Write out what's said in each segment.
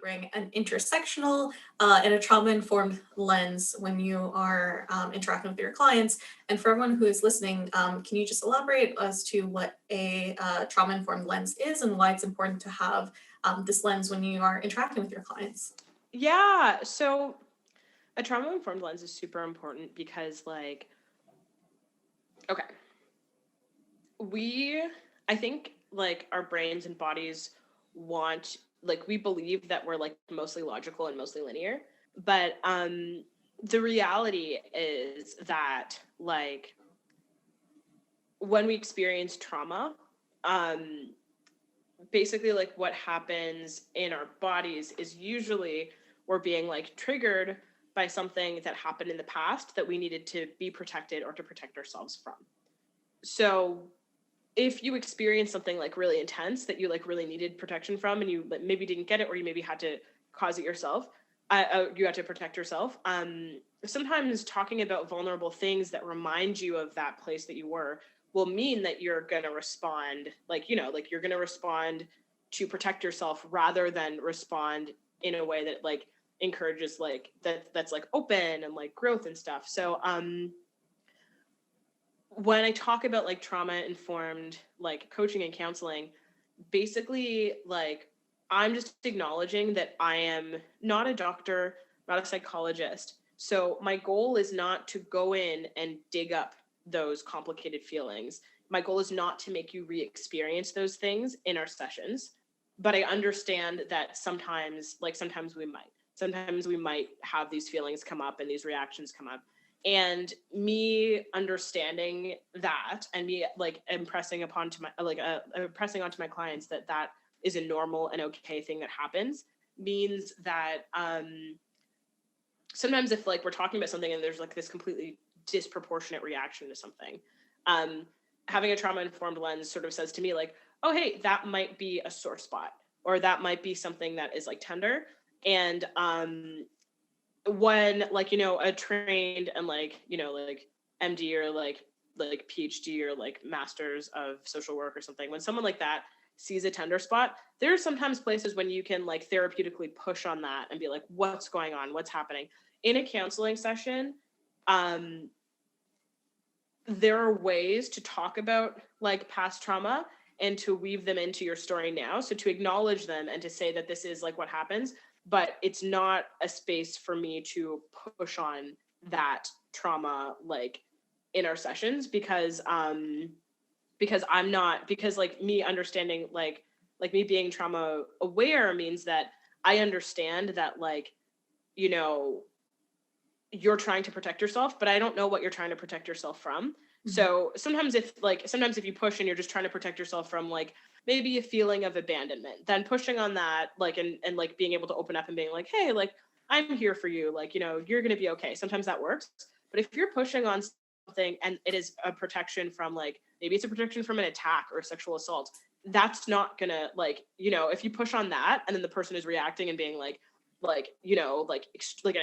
bring an intersectional and a trauma-informed lens when you are interacting with your clients. And for everyone who is listening, can you just elaborate as to what a trauma-informed lens is and why it's important to have this lens when you are interacting with your clients? Yeah, so a trauma-informed lens is super important because, like, okay, I think, like, our brains and bodies want, like, we believe that we're, like, mostly logical and mostly linear, but the reality is that, like, when we experience trauma, basically, like, what happens in our bodies is usually we're being, like, triggered by something that happened in the past that we needed to be protected or to protect ourselves from. So if you experience something, like, really intense that you, like, really needed protection from, and you maybe didn't get it, or you maybe had to cause it yourself, you had to protect yourself. Sometimes talking about vulnerable things that remind you of that place that you were will mean that you're going to respond, like, like, you're going to respond to protect yourself rather than respond in a way that, like, encourages, like, that's like open and, like, growth and stuff. So when I talk about, like, trauma informed, like, coaching and counseling, basically, like, I'm just acknowledging that I am not a doctor, not a psychologist. So my goal is not to go in and dig up those complicated feelings. My goal is not to make you re-experience those things in our sessions. But I understand that sometimes we might have these feelings come up and these reactions come up. And me understanding that and me, like, impressing onto my clients that is a normal and okay thing that happens means that sometimes if, like, we're talking about something and there's, like, this completely disproportionate reaction to something, having a trauma-informed lens sort of says to me, like, oh, hey, that might be a sore spot, or that might be something that is, like, tender. And when, like, a trained and, like, like, MD or like PhD or, like, masters of social work or something, when someone like that sees a tender spot, there are sometimes places when you can, like, therapeutically push on that and be like, what's going on? What's happening? In a counseling session, there are ways to talk about, like, past trauma and to weave them into your story now. So to acknowledge them and to say that this is, like, what happens, but it's not a space for me to push on that trauma, like, in our sessions, because like, me understanding, like me being trauma aware means that I understand that, like, you're trying to protect yourself, but I don't know what you're trying to protect yourself from. Mm-hmm. So sometimes if you push and you're just trying to protect yourself from, like, maybe a feeling of abandonment, then pushing on that, like, and like, being able to open up and being like, hey, like, I'm here for you, like, you're going to be okay. Sometimes that works. But if you're pushing on something and it is a protection from, like, maybe it's a protection from an attack or sexual assault, that's not gonna, like, if you push on that and then the person is reacting and being like an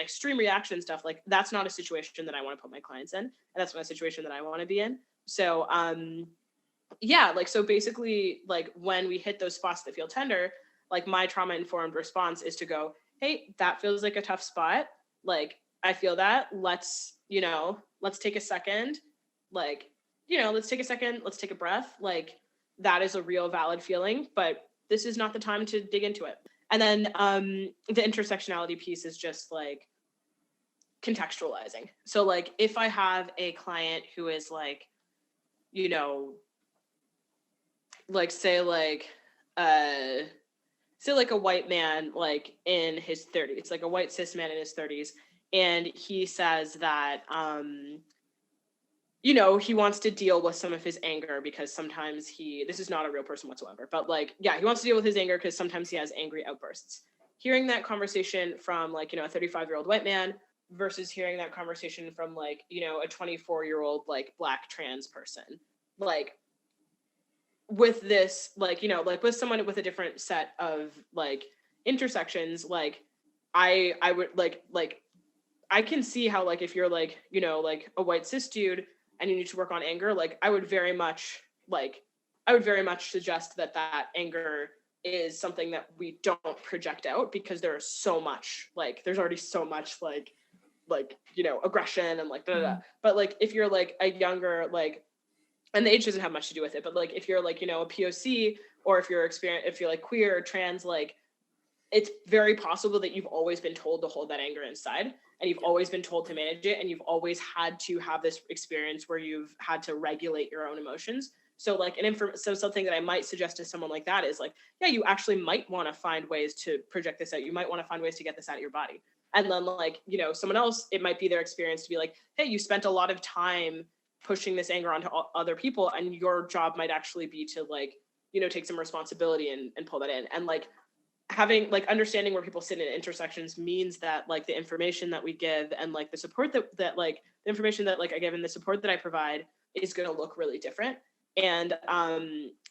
extreme reaction and stuff, like, that's not a situation that I want to put my clients in, and that's not a situation that I want to be in. So yeah, like, so basically, like, when we hit those spots that feel tender, like, my trauma informed response is to go, hey, that feels like a tough spot, like, I feel that, let's take a second, like, let's take a breath, like, that is a real valid feeling, but this is not the time to dig into it. And then the intersectionality piece is just, like, contextualizing. So, like, if I have a client who is, like, like, say like a white man, like, in his 30s, like a white cis man in his 30s, and he says that he wants to deal with some of his anger because sometimes this is not a real person whatsoever, but, like, yeah, he wants to deal with his anger because sometimes he has angry outbursts. Hearing that conversation from, like, a 35-year-old white man versus hearing that conversation from, like, a 24-year-old, like, Black trans person, like, with this, like, like, with someone with a different set of, like, intersections, like, I would, like, I can see how, like, if you're, like, like, a white cis dude and you need to work on anger, like, I would very much suggest that anger, is something that we don't project out because there's so much, like, there's already so much like you know, aggression and like da, da, da. But like if you're like a younger, like, and the age doesn't have much to do with it, but like if you're like, you know, a POC, or if you're like queer or trans, like it's very possible that you've always been told to hold that anger inside, and you've always been told to manage it, and you've always had to have this experience where you've had to regulate your own emotions. So like so something that I might suggest to someone like that is like, yeah, you actually might want to find ways to project this out. You might want to find ways to get this out of your body. And then like, you know, someone else, it might be their experience to be like, hey, you spent a lot of time pushing this anger onto other people, and your job might actually be to like, you know, take some responsibility and pull that in. And like having like understanding where people sit in intersections means that like the information that we give and like the support that like the information that like I give and the support that I provide is going to look really different. And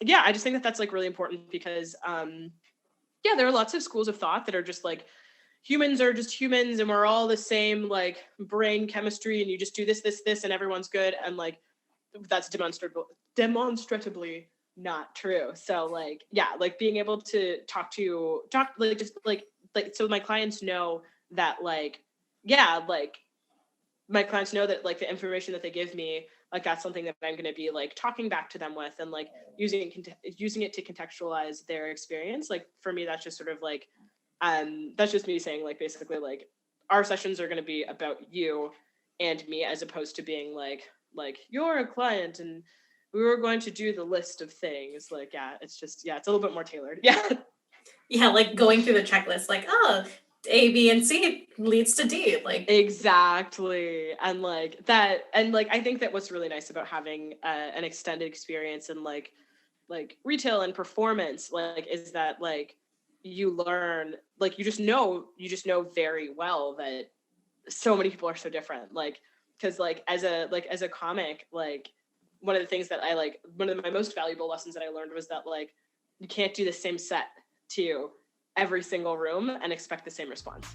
yeah, I just think that that's like really important because yeah, there are lots of schools of thought that are just like humans are just humans and we're all the same like brain chemistry, and you just do this and everyone's good, and like that's demonstrably not true. So like, yeah, like being able to talk like just like so my clients know that like, yeah, like my clients know that like the information that they give me, like that's something that I'm going to be like talking back to them with, and like using it to contextualize their experience. Like for me, that's just sort of like that's just me saying like basically like our sessions are going to be about you and me, as opposed to being like you're a client and we were going to do the list of things. Like, yeah, it's just, yeah, it's a little bit more tailored. Yeah. Yeah, like going through the checklist, like, oh, A, B, and C leads to D. Like, Exactly. And like that, and like I think that what's really nice about having an extended experience in like retail and performance, like, is that like you learn, like you just know very well that so many people are so different. Like, because like as a comic, like one of the things that I like, one of my most valuable lessons that I learned was that like you can't do the same set to every single room and expect the same response.